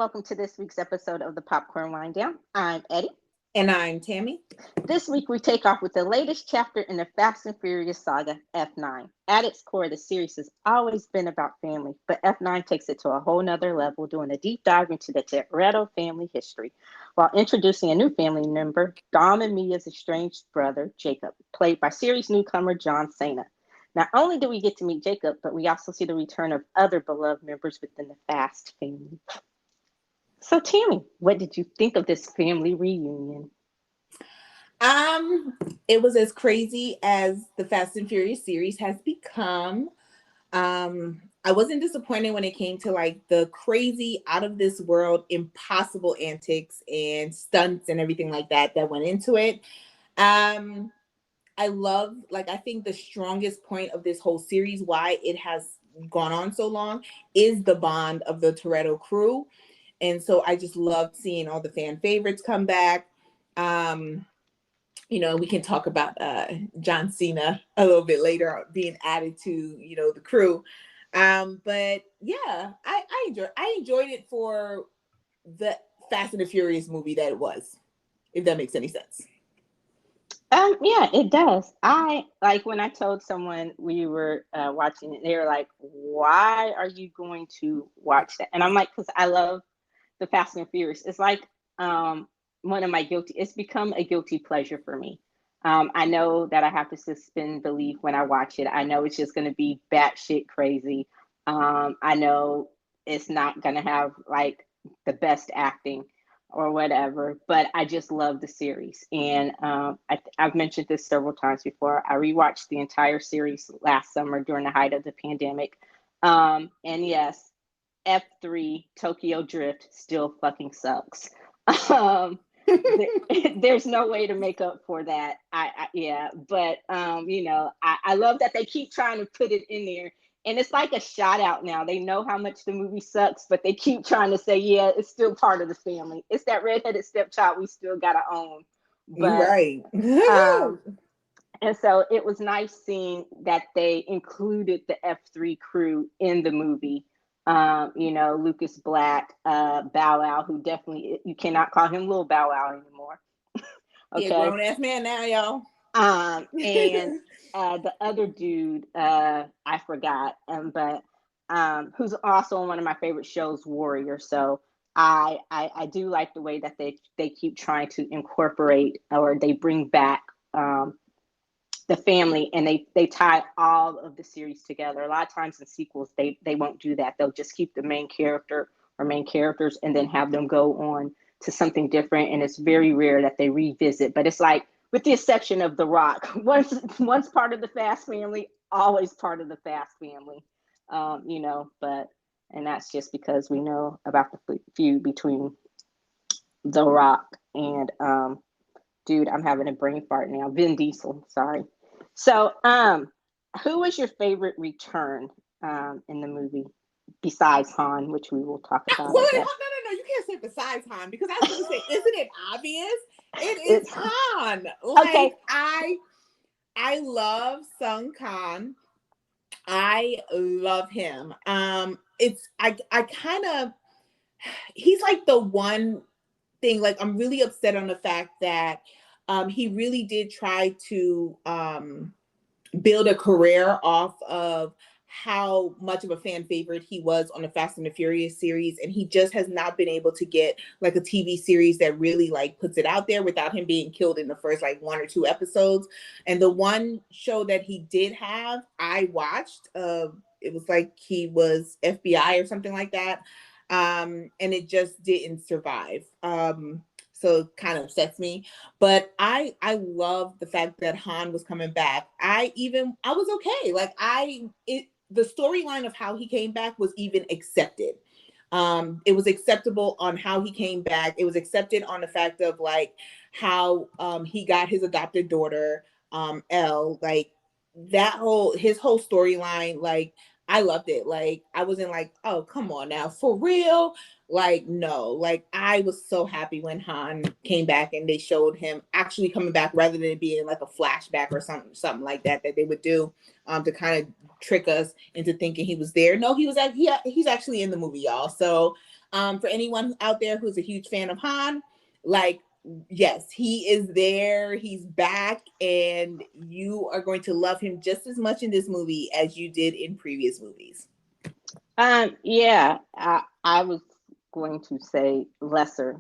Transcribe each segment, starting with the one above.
welcome to this week's episode of the Popcorn Wind Down. I'm Eddie. And I'm Tammy. This week we take off with the latest chapter in the Fast and Furious saga, F9. At its core, the series has always been about family, but F9 takes it to a whole nother level, doing a deep dive into the Toretto family history, while introducing a new family member, Dom and Mia's estranged brother, Jacob, played by series newcomer John Cena. Not only do we get to meet Jacob, but we also see the return of other beloved members within the Fast family. So, Tammy, what did you think of this family reunion? It was as crazy as the Fast and Furious series has become. I wasn't disappointed when it came to like the crazy, out of this world, impossible antics and stunts and everything like that went into it. I love, I think the strongest point of this whole series, why it has gone on so long, is the bond of the Toretto crew. And so I just loved seeing all the fan favorites come back. We can talk about John Cena a little bit later being added to, the crew. But yeah, I enjoyed it for the Fast and the Furious movie that it was, if that makes any sense. Yeah, it does. I like when I told someone we were watching it, they were like, why are you going to watch that? And I'm like, because I love the Fast and Furious. It's like one of my it's become a guilty pleasure for me. I know that I have to suspend belief when I watch it. I know it's just going to be batshit crazy. I know it's not going to have like the best acting or whatever, but I just love the series. And I've mentioned this several times before. I rewatched the entire series last summer during the height of the pandemic. And yes, F3 Tokyo Drift still fucking sucks. There's no way to make up for that. But I love that they keep trying to put it in there. And it's like a shout out now. They know how much the movie sucks, but they keep trying to say, yeah, it's still part of the family. It's that redheaded stepchild we still got to own. But, right. And so it was nice seeing that they included the F3 crew in the movie. Lucas Black, Bow Wow, who definitely, you cannot call him Little Bow Wow anymore. Okay. Yeah, grown ass man now, y'all. And the other dude, I forgot, but who's also on one of my favorite shows, Warrior. So I do like the way that they keep trying to incorporate, or they bring back the family, and they tie all of the series together. A lot of times in sequels, they won't do that. They'll just keep the main character or main characters and then have them go on to something different. And it's very rare that they revisit, but it's like, with the exception of The Rock, once part of the Fast family, always part of the Fast family, and that's just because we know about the feud between The Rock and, dude, I'm having a brain fart now, Vin Diesel, sorry. So, who was your favorite return in the movie besides Han, which we will talk about? No, you can't say besides Han, because I was going to say, isn't it obvious? It's Han. Okay. I love Sung Kang. I love him. He's like the one thing, like, I'm really upset on the fact that he really did try to build a career off of how much of a fan favorite he was on the Fast and the Furious series, and he just has not been able to get like a TV series that really like puts it out there without him being killed in the first like 1 or 2 episodes. And the one show that he did have, I watched. It was like he was FBI or something like that, and it just didn't survive. So it kind of upsets me, but I love the fact that Han was coming back. I was okay. Like the storyline of how he came back was even accepted. It was acceptable on how he came back. It was accepted on the fact of like how he got his adopted daughter, Elle, like his whole storyline, like I loved it. Like I wasn't like, oh, come on now, for real. Like, no, like I was so happy when Han came back and they showed him actually coming back rather than it being like a flashback or something like that they would do to kind of trick us into thinking he was there. No, he was he's actually in the movie, y'all. So For anyone out there who's a huge fan of Han, like, yes, he is there. He's back, and you are going to love him just as much in this movie as you did in previous movies. Yeah, I was going to say lesser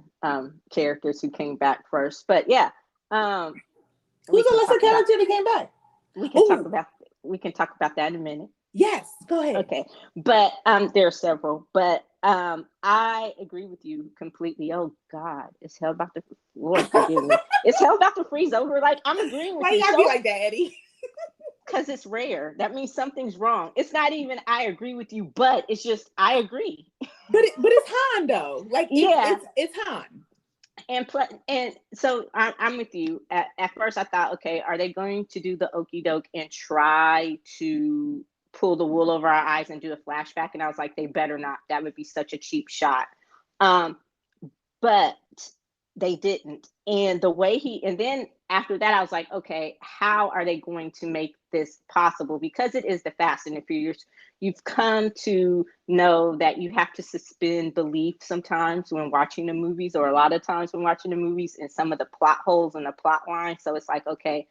characters who came back first, but yeah, who's a lesser character that came back? We can talk about that in a minute. Yes, go ahead. Okay, but there are several, but I agree with you completely. Oh God, is hell about to? Lord forgive me. Is hell about to freeze over? Like, I'm agreeing with Why you. you gotta be like that, Eddie? Because it's rare. That means something's wrong. It's not even I agree with you, but it's just I agree. But it's Han though. Like, it's Han. And so I'm with you. At first, I thought, okay, are they going to do the okey doke and try to pull the wool over our eyes and do a flashback? And I was like, they better not. That would be such a cheap shot. But they didn't. And the way and then after that, I was like, okay, how are they going to make this possible? Because it is the Fast and the Furious. You've come to know that you have to suspend belief sometimes when watching the movies, or a lot of times when watching the movies, and some of the plot holes in the plot line. So it's like, okay,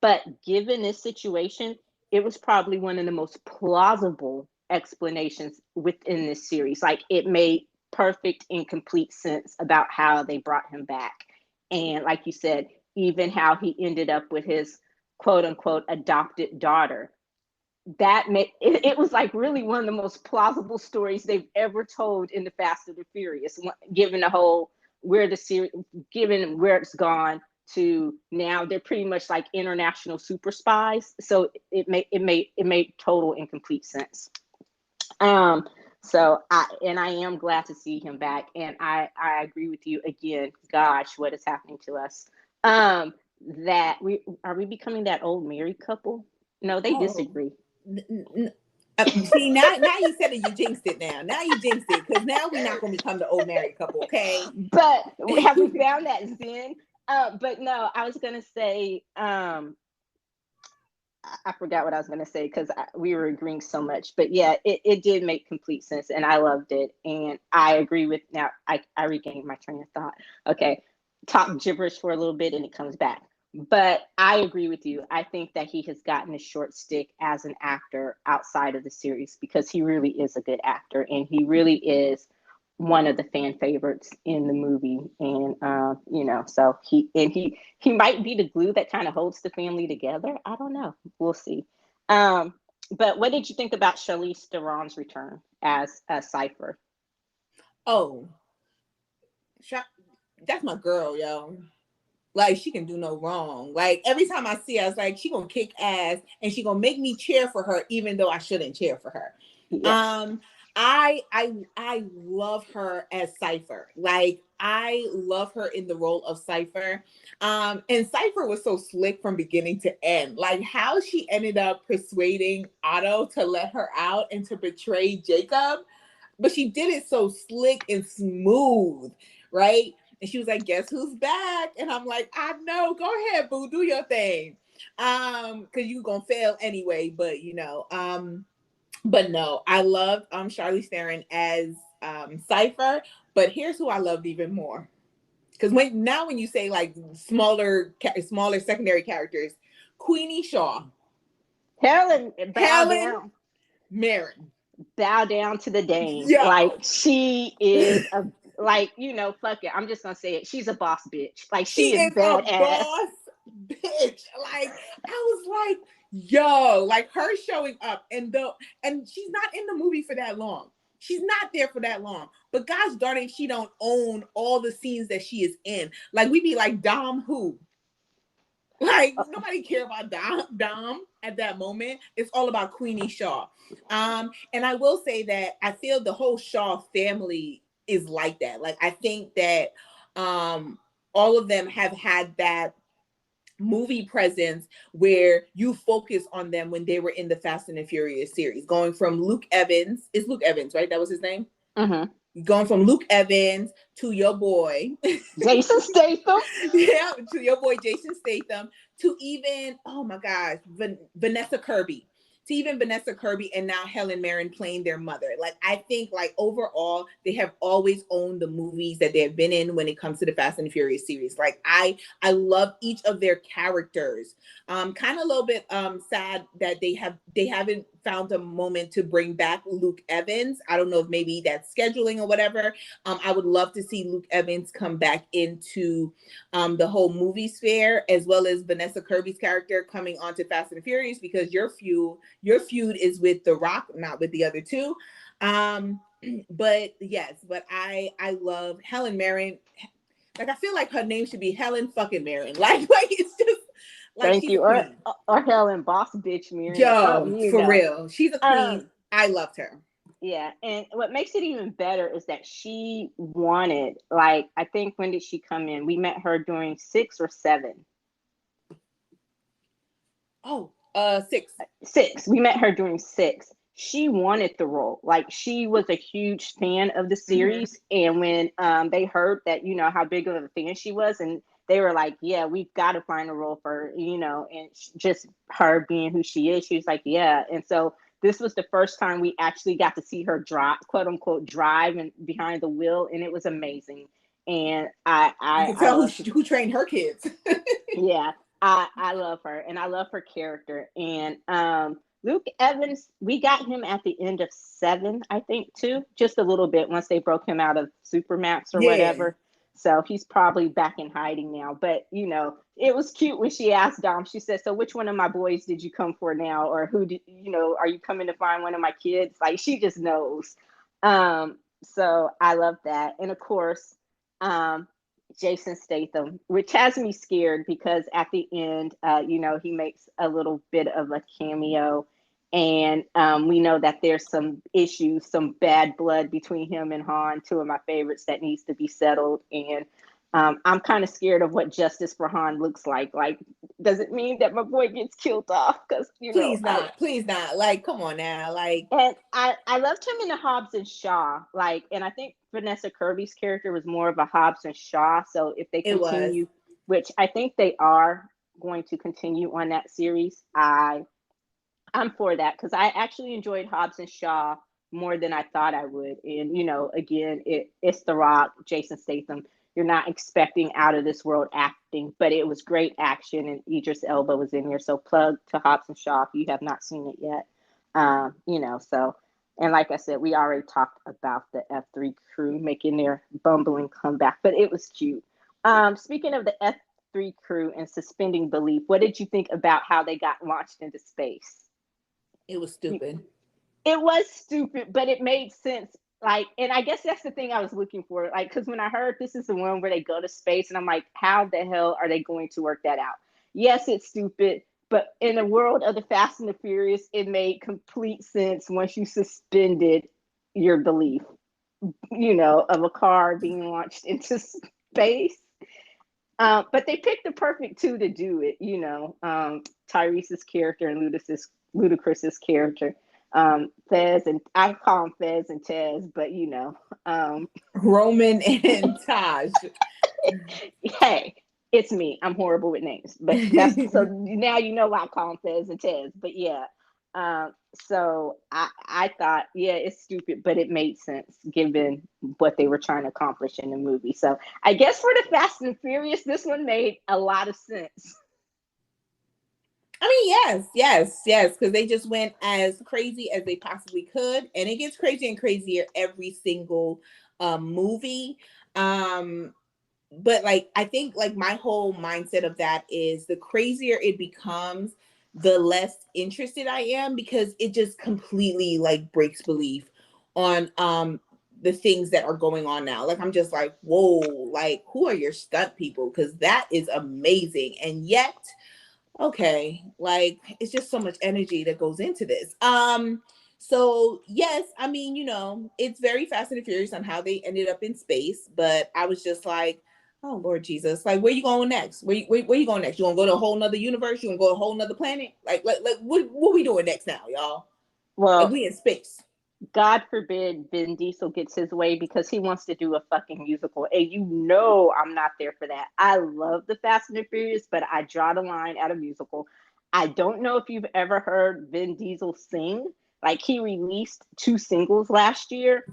but given this situation, it was probably one of the most plausible explanations within this series. Like, it made perfect and complete sense about how they brought him back. And like you said, even how he ended up with his quote unquote adopted daughter. That made it was like really one of the most plausible stories they've ever told in the Fast and the Furious, given the whole where the series, given where it's gone to now. They're pretty much like international super spies. So it made total and complete sense. So I am glad to see him back, and I agree with you again. Gosh, what is happening to us? That we becoming that old married couple? No, they disagree. See, now you said it, you jinxed it. Now you jinxed it, because now we're not going to become the old married couple, okay? But have we found that Zen? But no, I was gonna say. I forgot what I was going to say because we were agreeing so much. But yeah, it did make complete sense, and I loved it. And I agree with, now I regained my train of thought. Okay, talk gibberish for a little bit and it comes back. But I agree with you. I think that he has gotten a short stick as an actor outside of the series, because he really is a good actor, and he really is one of the fan favorites in the movie. And so he might be the glue that kind of holds the family together. I don't know, we'll see. But what did you think about Charlize Theron's return as Cypher? Oh, that's my girl, yo. Like, she can do no wrong. Like, every time I see her, I was like, she gonna kick ass, and she gonna make me cheer for her, even though I shouldn't cheer for her. Yeah. I love her as Cypher. Like, I love her in the role of Cypher. And Cypher was so slick from beginning to end. Like, how she ended up persuading Otto to let her out and to betray Jacob, but she did it so slick and smooth, right? And she was like, guess who's back? And I'm like, I know, go ahead, boo, do your thing. Because you're gonna fail anyway, but but no, I love Charlize Theron as Cypher, but here's who I loved even more. Because when you say like smaller secondary characters, Queenie Shaw, Helen Mirren, bow down to the Dane. Yo. Like, she is a, like, fuck it, I'm just gonna say it, she's a boss bitch. Like, she is badass. A boss bitch. Like, I was like, yo, like, her showing up, and she's not in the movie for that long. She's not there for that long. But gosh darn it, she don't own all the scenes that she is in. Like, we be like, Dom who? Like, nobody care about Dom at that moment. It's all about Queenie Shaw. And I will say that I feel the whole Shaw family is like that. Like, I think that all of them have had that movie presence where you focus on them when they were in the Fast and the Furious series, going from Luke Evans. It's Luke Evans, right? That was his name? Mm-hmm. Going from Luke Evans to your boy Jason Statham. Yeah, to your boy Jason Statham, to even, oh my gosh, Vanessa Kirby, to even Vanessa Kirby and now Helen Mirren playing their mother. Like, I think like overall, they have always owned the movies that they have been in when it comes to the Fast and the Furious series. Like, I love each of their characters. Kind of a little bit sad that they haven't found a moment to bring back Luke Evans. I don't know if maybe that's scheduling or whatever. I would love to see Luke Evans come back into the whole movie sphere, as well as Vanessa Kirby's character coming onto Fast and Furious, because your feud is with The Rock, not with the other two. But yes, but I love Helen Mirren. Like, I feel like her name should be Helen fucking Mirren. Like it's just like Thank she's you. a queen. Or Helen Boss Bitch Mirren or Yo, something, for real. She's a queen. I loved her. Yeah, and what makes it even better is that she wanted, like, I think, when did she come in? We met her during 6 or 7. Oh, 6. 6. We met her during 6. She wanted the role. Like, she was a huge fan of the series, and when they heard that, how big of a fan she was, and they were like, yeah, we've got to find a role for her, and just her being who she is, she was like, yeah. And so this was the first time we actually got to see her drive, quote unquote, drive and behind the wheel, and it was amazing. And you can tell who trained her kids. Yeah, I love her, and I love her character. And Luke Evans, we got him at the end of 7, I think, too, just a little bit once they broke him out of Supermax or whatever. So he's probably back in hiding now. But, it was cute when she asked Dom, she said, so which one of my boys did you come for now? Or who did, are you coming to find one of my kids? Like, she just knows. So I love that. And of course, Jason Statham, which has me scared because at the end, he makes a little bit of a cameo. And we know that there's some issues, some bad blood between him and Han, 2 of my favorites, that needs to be settled. And I'm kind of scared of what justice for Han looks like. Like, does it mean that my boy gets killed off? Because, please not. Like, come on now. Like, and I loved him in the Hobbs and Shaw. Like, and I think Vanessa Kirby's character was more of a Hobbs and Shaw. So if they continue, which I think they are going to continue on that series, I'm for that, because I actually enjoyed Hobbs and Shaw more than I thought I would. And, again, it's The Rock, Jason Statham. You're not expecting out of this world acting, but it was great action, and Idris Elba was in there. So plug to Hobbs and Shaw if you have not seen it yet. So, and like I said, we already talked about the F3 crew making their bumbling comeback, but it was cute. Speaking of the F3 crew and suspending belief, what did you think about how they got launched into space? It was stupid. It was stupid, but it made sense. Like, and I guess that's the thing I was looking for. Like, because when I heard this is the one where they go to space, and I'm like, how the hell are they going to work that out? Yes, it's stupid, but in the world of the Fast and the Furious, it made complete sense once you suspended your belief, of a car being launched into space. But they picked the perfect 2 to do it, Tyrese's character and Ludacris's character. Fez, and I call them Fez and Tez, but Roman and Taj. Hey, it's me. I'm horrible with names, but that's so now why I call them Fez and Tez. But yeah, so I thought, yeah, it's stupid, but it made sense given what they were trying to accomplish in the movie. So I guess for the Fast and Furious, this one made a lot of sense. I mean, yes, because they just went as crazy as they possibly could, and it gets crazier and crazier every single movie. But like, I think like my whole mindset of that is the crazier it becomes, the less interested I am, because it just completely like breaks belief on the things that are going on now. Like, I'm just like, whoa, like, who are your stunt people? Because that is amazing, and yet. Okay, like, it's just so much energy that goes into this. So yes, I mean, it's very Fast and Furious on how they ended up in space, but I was just like, oh Lord Jesus, like, where you going next? Where you going next? You want to go to a whole nother universe? You want to go to a whole nother planet? Like what we doing next now, y'all? Well, like, we in space. God forbid Vin Diesel gets his way, because he wants to do a fucking musical. And I'm not there for that. I love the Fast and the Furious, but I draw the line at a musical. I don't know if you've ever heard Vin Diesel sing. Like he released 2 singles last year.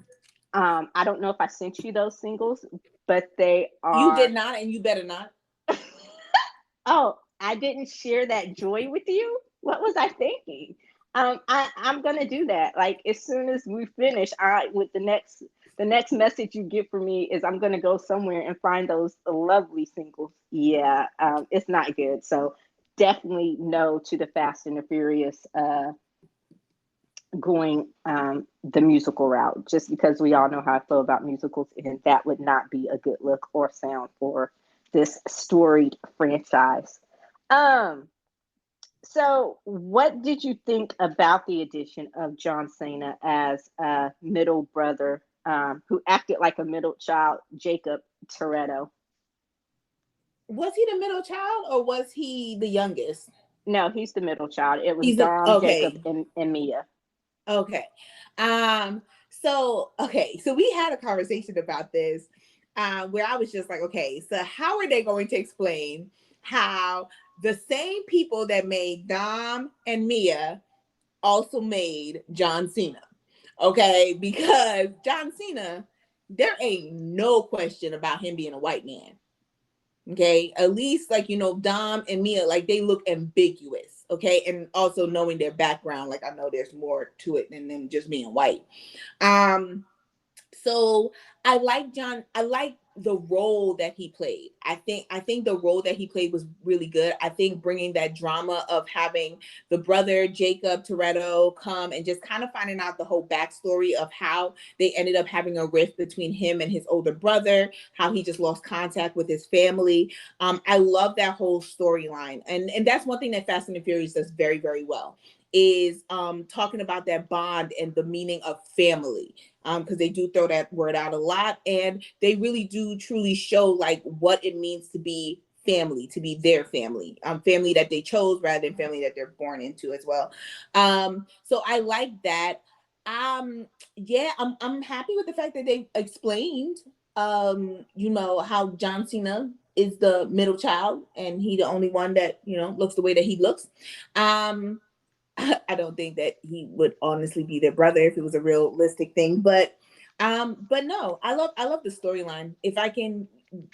I don't know if I sent you those singles, but they You did are. not, and you better not. Oh, I didn't share that joy with you. What was I thinking? I'm gonna do that. Like as soon as we finish, I with the next message you get from me is I'm gonna go somewhere and find those lovely singles. Yeah, it's not good. So definitely no to the Fast and the Furious going the musical route, just because we all know how I feel about musicals, and that would not be a good look or sound for this storied franchise. Um, so what did you think about the addition of John Cena as a middle brother who acted like a middle child, Jacob Toretto? Was he the middle child or was he the youngest? No, he's the middle child. It was He's the Dom, Jacob, okay. and Mia. Okay. So we had a conversation about this where I was just like, okay, so how are they going to explain how the same people that made Dom and Mia also made John Cena? Okay, because John Cena, there ain't no question about him being a white man. Okay, at least like Dom and Mia, like they look ambiguous. Okay, and also knowing their background, like I know there's more to it than them just being white. um so I like the role that he played. I think the role that he played was really good. I think bringing that drama of having the brother Jacob Toretto come and just kind of finding out the whole backstory of how they ended up having a rift between him and his older brother, how he just lost contact with his family. I love that whole storyline, and that's one thing that Fast and the Furious does very, very well, is talking about that bond and the meaning of family, because they do throw that word out a lot, and they really do truly show like what it means to be family, to be their family, family that they chose rather than family that they're born into as well. So I like that. Yeah, I'm happy with the fact that they explained how John Cena is the middle child and he the only one that looks the way that he looks. um I don't think that he would honestly be their brother if it was a realistic thing, but no, I love the storyline. If I can,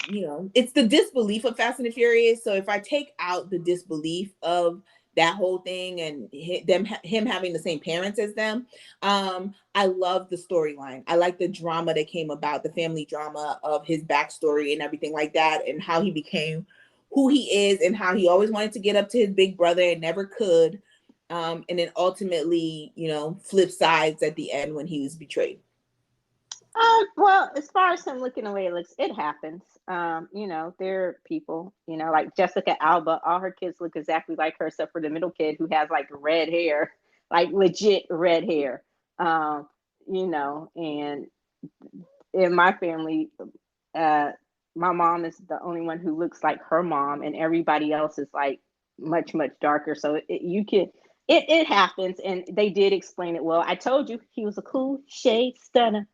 it's the disbelief of Fast and the Furious. So if I take out the disbelief of that whole thing and him having the same parents as them, I love the storyline. I like the drama that came about, the family drama of his backstory and everything like that, and how he became who he is, and how he always wanted to get up to his big brother and never could. And then ultimately, flip sides at the end when he was betrayed. Well, as far as him looking the way it looks, it happens. There are people, like Jessica Alba, all her kids look exactly like her, except for the middle kid who has like red hair, like legit red hair. And in my family, uh, my mom is the only one who looks like her mom, and everybody else is like much, much darker. So it happens, and they did explain it well. I told you he was a cool shade stunner.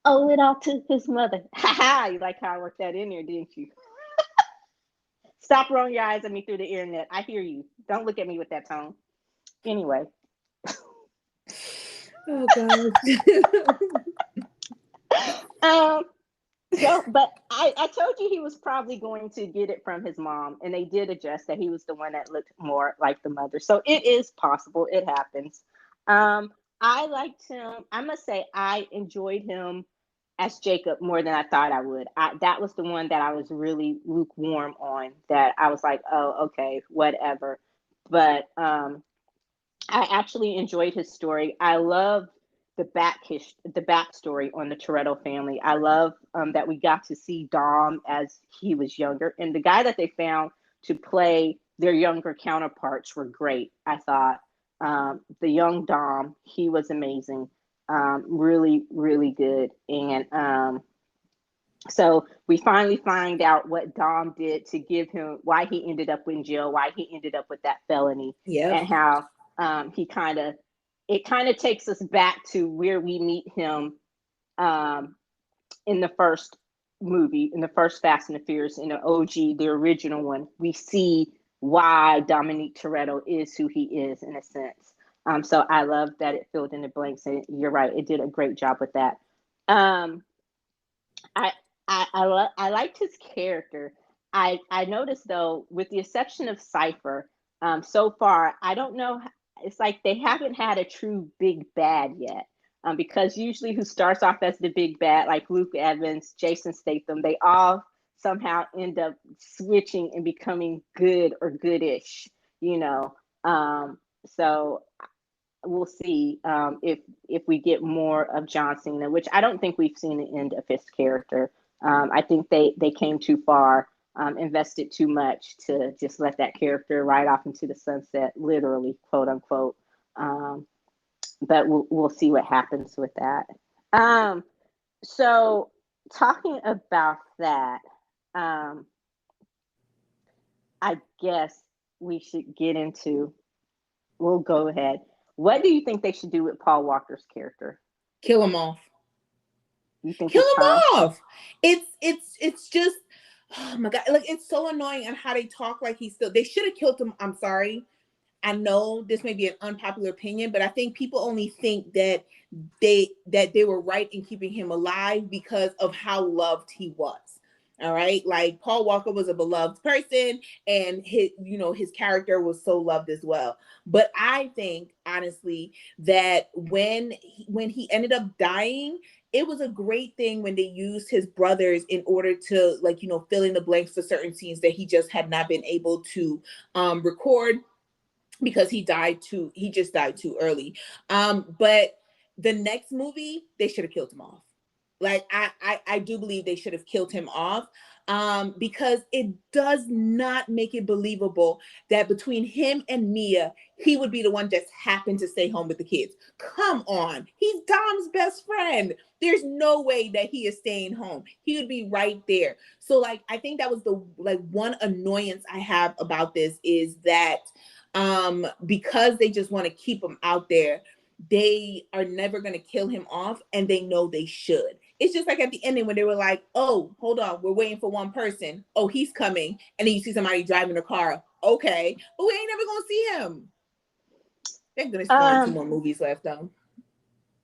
Owe it all to his mother. Ha ha! You like how I worked that in there, didn't you? Stop rolling your eyes at me through the internet. I hear you. Don't look at me with that tone. Anyway. Oh gosh. um. So, but I told you he was probably going to get it from his mom, and they did adjust that he was the one that looked more like the mother. So it is possible. It happens. Um. I liked him. I must say I enjoyed him as Jacob more than I thought I would. That was the one that I was really lukewarm on. That I was like, oh, okay, whatever. But I actually enjoyed his story. I love the backstory on the Toretto family. I love that we got to see Dom as he was younger, and the guy that they found to play their younger counterparts were great. I thought the young Dom, he was amazing, really, really good, and so we finally find out what Dom did to give him why he ended up in jail, why he ended up with that felony, Yep. and how he kind of takes us back to where we meet him um, in the first movie, in the first Fast and the Furious, in the OG, the original one. We see why Dominique Toretto is who he is in a sense. So I love that it filled in the blanks, and you're right, it did a great job with that. Um, I I liked his character. I noticed though, with the exception of Cypher, so far I don't know. It's like they haven't had a true big bad yet. Because usually who starts off as the big bad, like Luke Evans, Jason Statham, they all somehow end up switching and becoming good or goodish, you know. So we'll see if we get more of John Cena, which I don't think we've seen the end of his character. I think they came too far, invested too much to just let that character ride off into the sunset, literally, quote unquote. But we'll see what happens with that. So talking about that, I guess we should get into. We'll go ahead. What do you think they should do with Paul Walker's character? Kill him off. You think Kill it's him time? off. It's just, oh my God. Like, it's so annoying on how they talk like he's still, they should have killed him. I'm sorry. I know this may be an unpopular opinion, but I think people only think that they were right in keeping him alive because of how loved he was. All right. Like, Paul Walker was a beloved person, and his character was so loved as well. But I think honestly that when he ended up dying, it was a great thing when they used his brothers in order to, like, fill in the blanks for certain scenes that he just had not been able to record, because he just died too early. But the next movie, they should have killed him off. Like, I do believe they should have killed him off, because it does not make it believable that between him and Mia, he would be the one that happened to stay home with the kids. Come on. He's Dom's best friend. There's no way that he is staying home. He would be right there. So, like, I think that was the, like, one annoyance I have about this, is that because they just want to keep him out there, they are never going to kill him off, and they know they should. It's just like at the ending when they were like, oh, hold on, we're waiting for one person. Oh, he's coming. And then you see somebody driving a car. Okay, but we ain't never going to see him. Thank goodness there's only 2 more movies left, though.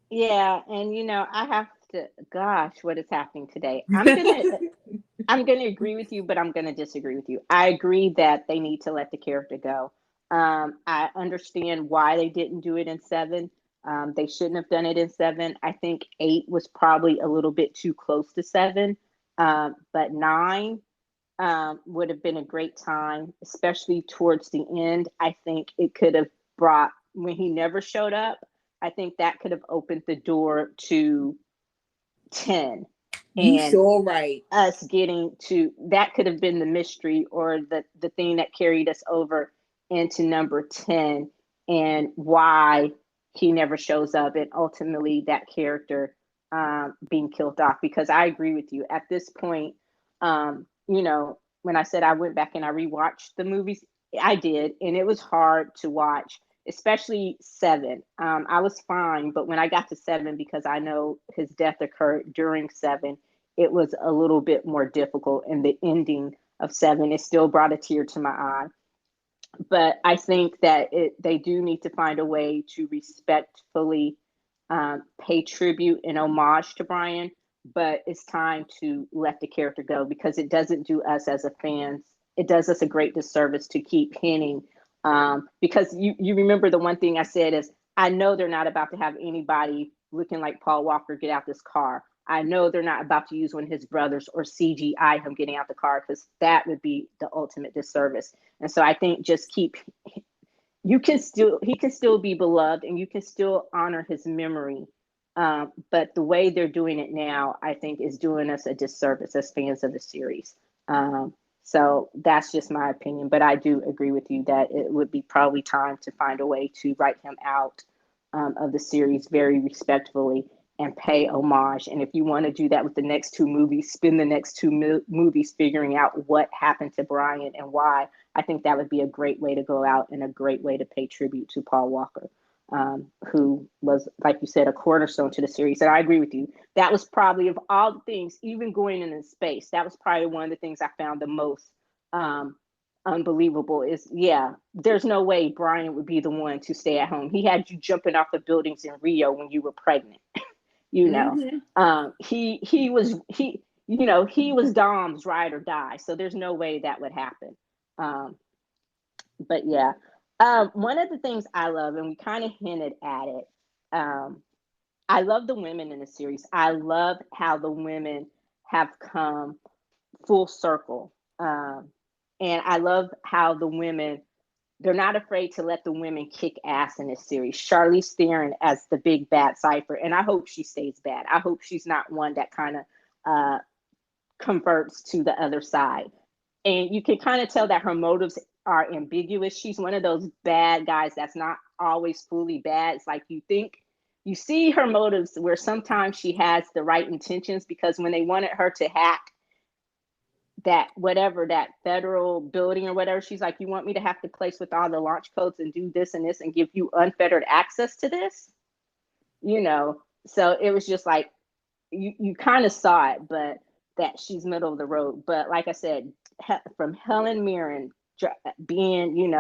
Yeah, and I have to. Gosh, what is happening today? I'm gonna agree with you, but I'm gonna disagree with you. I agree that they need to let the character go. I understand why they didn't do it in 7. They shouldn't have done it in 7. I think 8 was probably a little bit too close to 7. But 9 would have been a great time, especially towards the end. I think it could have brought, when he never showed up, I think that could have opened the door to 10. You And sure right. us getting to that could have been the mystery, or the thing that carried us over into number 10, and why he never shows up, and ultimately that character being killed off. Because I agree with you at this point. When I said I went back and I rewatched the movies, I did, and it was hard to watch, especially 7. I was fine, but when I got to 7, because I know his death occurred during 7, it was a little bit more difficult. And the ending of 7, it still brought a tear to my eye. But I think that they do need to find a way to respectfully pay tribute and homage to Brian. But it's time to let the character go, because it doesn't do us as a fans. It does us a great disservice to keep hinting. Because you remember the one thing I said is, I know they're not about to have anybody looking like Paul Walker get out this car. I know they're not about to use one of his brothers or CGI him getting out the car, because that would be the ultimate disservice. And so I think just he can still be beloved, and you can still honor his memory. But the way they're doing it now, I think, is doing us a disservice as fans of the series. So that's just my opinion. But I do agree with you that it would be probably time to find a way to write him out of the series very respectfully and pay homage. And if you want to do that with the next 2 movies, spend the next 2 movies figuring out what happened to Brian and why. I think that would be a great way to go out, and a great way to pay tribute to Paul Walker, who was, like you said, a cornerstone to the series. And I agree with you. That was probably, of all the things, even going into space, that was probably one of the things I found the most unbelievable is, yeah, there's no way Brian would be the one to stay at home. He had you jumping off the buildings in Rio when you were pregnant. you know, Mm-hmm. he was Dom's ride or die. So there's no way that would happen. Um, but yeah, one of the things I love, and we kind of hinted at it, um, I love the women in the series. I love how the women have come full circle. And I love how the women, they're not afraid to let the women kick ass in this series. Charlize Theron as the big bad Cypher, and I hope she stays bad. I hope she's not one that kind of uh, converts to the other side. And you can kind of tell that her motives are ambiguous. She's one of those bad guys that's not always fully bad. It's like you see her motives where sometimes she has the right intentions, because when they wanted her to hack that federal building or whatever, she's like, you want me to have to place with all the launch codes and do this and this and give you unfettered access to this, so it was just like you kind of saw it, but that she's middle of the road. But like I said, from Helen Mirren being,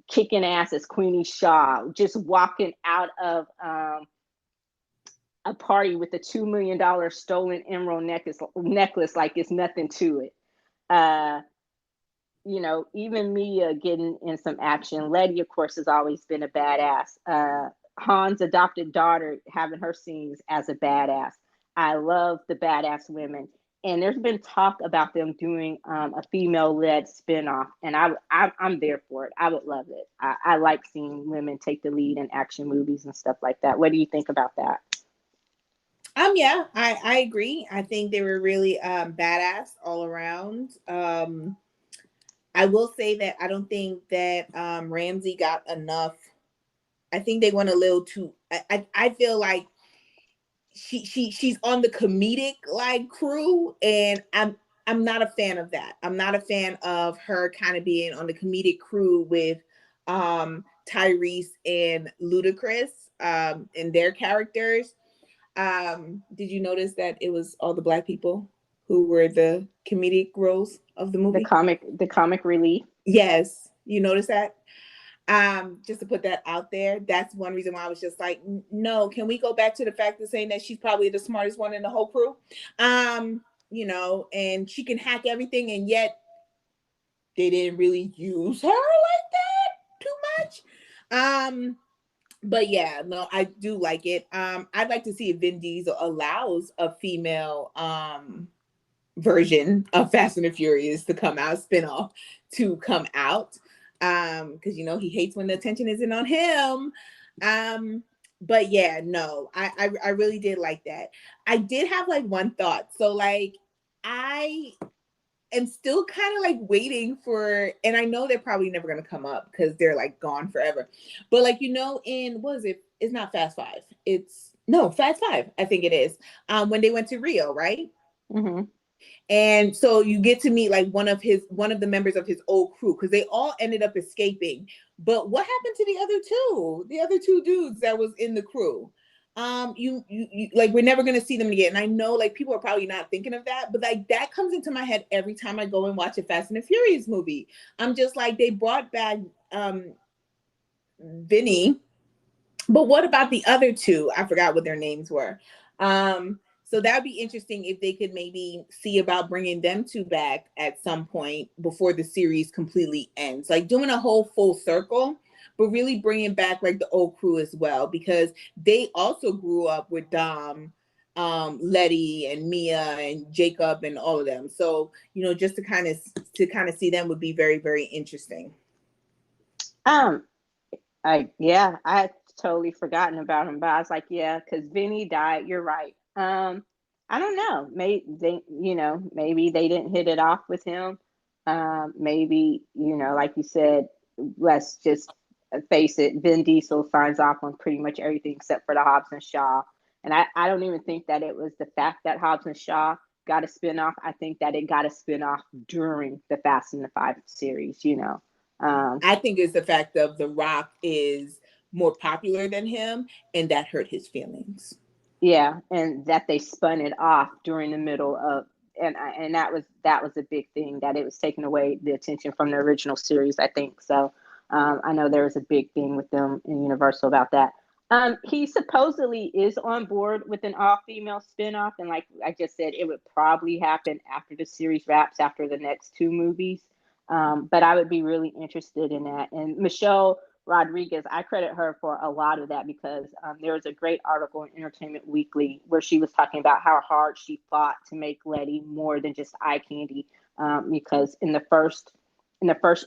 kicking ass as Queenie Shaw, just walking out of a party with a $2 million stolen emerald necklace like it's nothing to it. uh Even Mia getting in some action. Letty, of course, has always been a badass. Han's adopted daughter having her scenes as a badass. I love the badass women. And there's been talk about them doing a female-led spinoff, and I'm there for it. I would love it. I like seeing women take the lead in action movies and stuff like that. What do you think about that? Yeah, I agree. I think they were really badass all around. I will say that I don't think that Ramsey got enough. I think they went a little too. I feel like she's on the comedic like crew, and I'm not a fan of that. I'm not a fan of her kind of being on the comedic crew with Tyrese and Ludacris and their characters. Did you notice that it was all the Black people who were the comedic roles of the movie? The comic relief. Yes, you noticed that. Just to put that out there, that's one reason why I was just like, no, can we go back to the fact of saying that she's probably the smartest one in the whole crew? And she can hack everything, and yet they didn't really use her like that too much. But yeah, no, I do like it. I'd like to see if Vin Diesel allows a female version of Fast and the Furious to come out, spinoff to come out. Because he hates when the attention isn't on him. But yeah, no, I really did like that. I did have like one thought. So like I am still kind of like waiting for, and I know they're probably never gonna come up because they're like gone forever. But like in what is it? It's not Fast Five. Fast Five. I think it is. When they went to Rio, right? Mm-hmm. And so you get to meet like one of the members of his old crew, because they all ended up escaping. But what happened to the other two dudes that was in the crew? You like, we're never gonna see them again. And I know like people are probably not thinking of that, but like that comes into my head every time I go and watch a Fast and the Furious movie. I'm just like, they brought back Vinny, but what about the other two? I forgot what their names were. So that would be interesting if they could maybe see about bringing them two back at some point before the series completely ends. Like doing a whole full circle, but really bringing back like the old crew as well, because they also grew up with Dom, Letty and Mia and Jacob and all of them. So, just to kind of see them would be very, very interesting. I totally forgotten about him, but I was like, yeah, because Vinny died. You're right. I don't know. Maybe they didn't hit it off with him. Maybe, like you said, let's just face it. Vin Diesel signs off on pretty much everything except for the Hobbs and Shaw. And I don't even think that it was the fact that Hobbs and Shaw got a spinoff. I think that it got a spinoff during the Fast and the Five series. I think it's the fact of The Rock is more popular than him, and that hurt his feelings. Yeah, and that they spun it off during the middle of and that was a big thing, that it was taking away the attention from the original series, I think. So I know there was a big thing with them in Universal about that. He supposedly is on board with an all-female spinoff, and like I just said, it would probably happen after the series wraps, after the next two movies. But I would be really interested in that. And Michelle Rodriguez, I credit her for a lot of that, because there was a great article in Entertainment Weekly where she was talking about how hard she fought to make Letty more than just eye candy, because in the first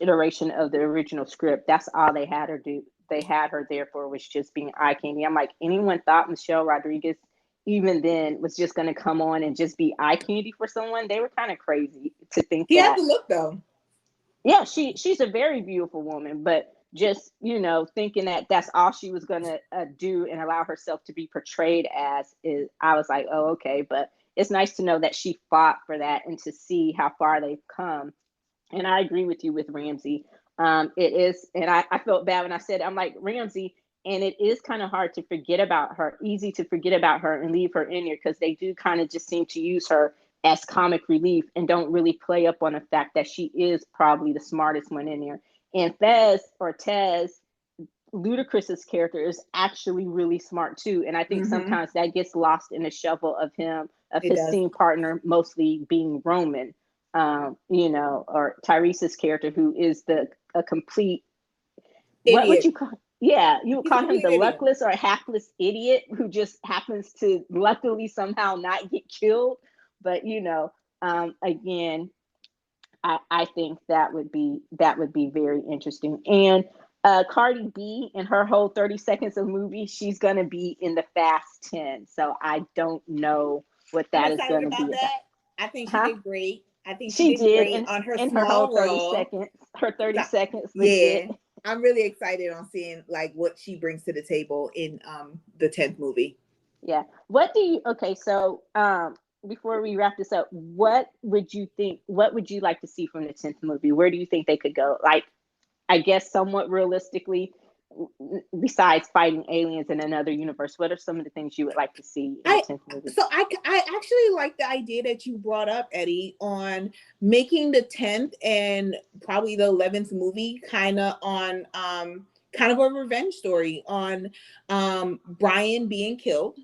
iteration of the original script, that's all they had her do. They had her there for was just being eye candy. I'm like, anyone thought Michelle Rodriguez even then was just going to come on and just be eye candy for someone? They were kind of crazy to think She had that. the look though. Yeah, she's a very beautiful woman, but just thinking that that's all she was gonna do and allow herself to be portrayed as, is, I was like, oh, okay. But it's nice to know that she fought for that and to see how far they've come. And I agree with you with Ramsey. It is, and I felt bad when I said, I'm like, Ramsey, and it is kind of hard to forget about her, easy to forget about her and leave her in here, because they do kind of just seem to use her as comic relief and don't really play up on the fact that she is probably the smartest one in there. And Fez, or Tez, Ludacris's character, is actually really smart too. And I think sometimes that gets lost in the shuffle of It his does. scene partner mostly being Roman, or Tyrese's character, who is a complete, what would Idiot. you call, yeah, you would He's a call him complete the idiot. luckless or hapless idiot who just happens to luckily somehow not get killed. But again, I think that would be very interesting. And Cardi B and her whole 30 seconds of movie, she's gonna be in the Fast 10. So I don't know what I'm that is excited gonna about be about. that. I think she Huh? did great. I think she She did did great on her in her whole small 30 role. seconds. Her 30 So, seconds yeah, legit. I'm really excited on seeing like what she brings to the table in the 10th movie. Yeah. What do you okay, so before we wrap this up, what would you like to see from the 10th movie? Where do you think they could go? Like, I guess somewhat realistically, besides fighting aliens in another universe, what are some of the things you would like to see in the I 10th movie? I actually like the idea that you brought up, Eddie, on making the 10th and probably the 11th movie kind of a revenge story on Brian being killed.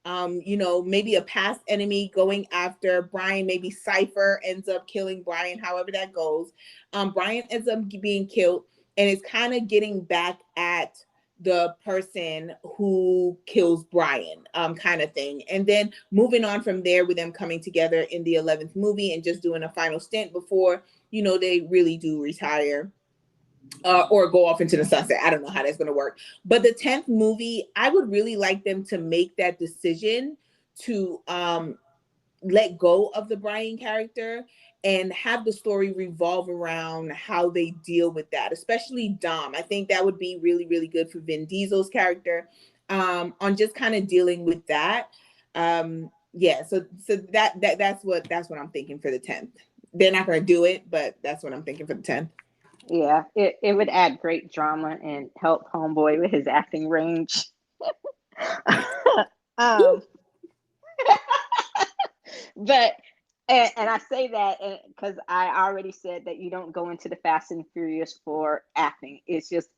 Maybe a past enemy going after Brian. Maybe Cypher ends up killing Brian, however that goes. Brian ends up being killed, and it's kind of getting back at the person who kills Brian, kind of thing. And then moving on from there with them coming together in the 11th movie and just doing a final stint before, they really do retire. Or go off into the sunset. I don't know how that's going to work. But the 10th movie, I would really like them to make that decision to let go of the Brian character and have the story revolve around how they deal with that, especially Dom. I think that would be really, really good for Vin Diesel's character, on just kind of dealing with that. Yeah, so that's what I'm thinking for the 10th. They're not going to do it, but that's what I'm thinking for the 10th. Yeah, it would add great drama and help Homeboy with his acting range. um, but and I say that because I already said that you don't go into the Fast and Furious for acting. It's just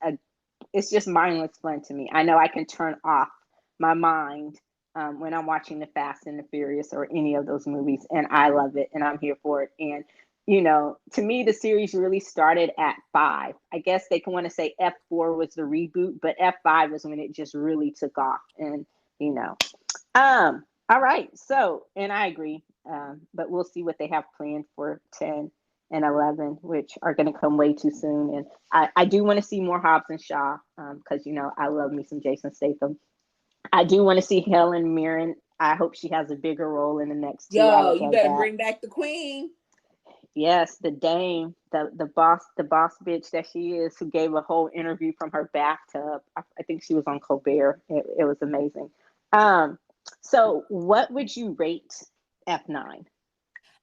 mindless fun to me. I know I can turn off my mind when I'm watching the Fast and the Furious or any of those movies, and I love it and I'm here for it. And to me, the series really started at 5. I guess they can want to say F4 was the reboot, but F5 was when it just really took off. And you know, all right. So, and I agree, but we'll see what they have planned for 10 and 11, which are going to come way too soon. And I do want to see more Hobbs and Shaw, because I love me some Jason Statham. I do want to see Helen Mirren. I hope she has a bigger role in the next two. I Yo, would you love better that. bring back the queen. Yes, the dame, the boss bitch that she is, who gave a whole interview from her bathtub. I think she was on Colbert. It was amazing. Um, so what would you rate F9?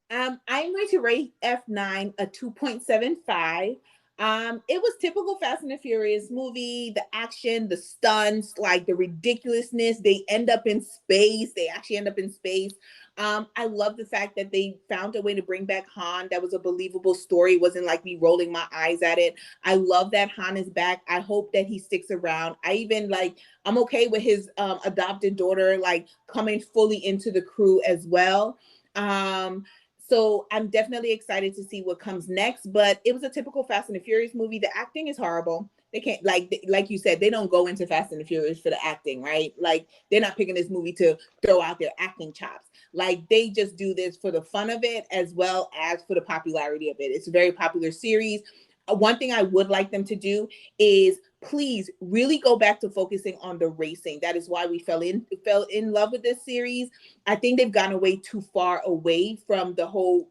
I'm going to rate F9 a 2.75. It was typical Fast and the Furious movie, the action, the stunts, like the ridiculousness. They end up in space. They actually end up in space. I love the fact that they found a way to bring back Han. That was a believable story. It wasn't like me rolling my eyes at it. I love that Han is back. I hope that he sticks around. I even like, I'm okay with his adopted daughter like coming fully into the crew as well. So I'm definitely excited to see what comes next, but it was a typical Fast and the Furious movie. The acting is horrible. They can't, like you said, they don't go into Fast and the Furious for the acting, right? Like they're not picking this movie to throw out their acting chops. Like they just do this for the fun of it as well as for the popularity of it. It's a very popular series. One thing I would like them to do is please really go back to focusing on the racing. That is why we fell in love with this series. I think they've gone away too far away from the whole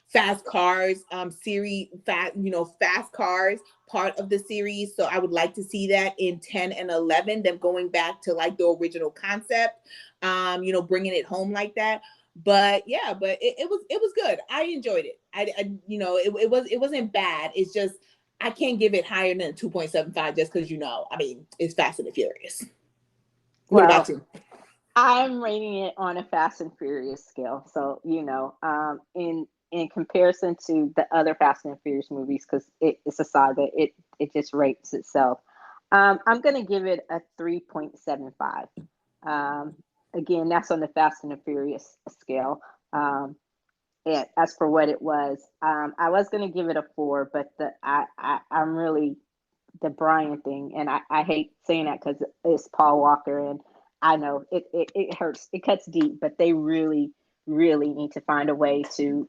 fast cars series, fast cars part of the series. So I would like to see that in 10 and 11, them going back to like the original concept, bringing it home like that. But yeah, it was good. I enjoyed it. It wasn't bad. It's just I can't give it higher than 2.75 just because I mean, it's Fast and the Furious. What about you? I'm rating it on a Fast and Furious scale. So, in comparison to the other Fast and Furious movies, because it's a saga, it just rates itself. I'm gonna give it a 3.75. Again, that's on the Fast and the Furious scale. And as for what it was, I was gonna give it a 4, but I'm really the Brian thing, and I hate saying that because it's Paul Walker, and I know it hurts, it cuts deep, but they really, really need to find a way to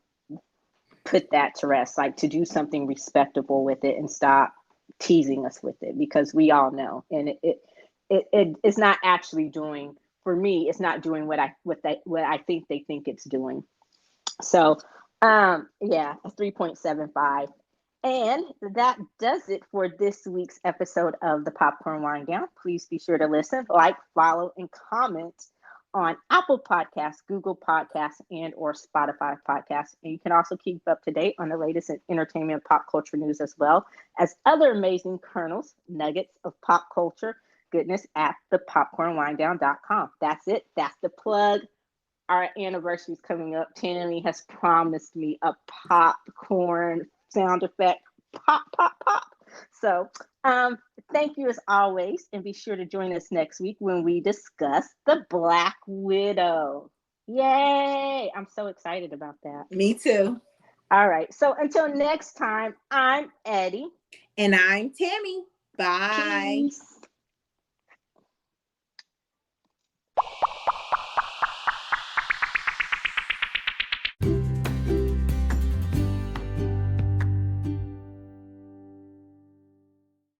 put that to rest, like to do something respectable with it and stop teasing us with it, because we all know, and it's not actually doing, for me, it's not doing what I think they think it's doing. So, yeah, a 3.75. And that does it for this week's episode of the Popcorn Wine Down. Please be sure to listen, like, follow, and comment on Apple Podcasts, Google Podcasts, and or Spotify Podcasts. And you can also keep up to date on the latest in entertainment pop culture news, as well as other amazing kernels, nuggets of pop culture goodness at thepopcornwinedown.com. That's it. That's the plug. Our anniversary is coming up. Tammy has promised me a popcorn sound effect. Pop, pop, pop. So thank you as always. And be sure to join us next week when we discuss the Black Widow. Yay! I'm so excited about that. Me too. All right. So until next time, I'm Eddie. And I'm Tammy. Bye. Peace.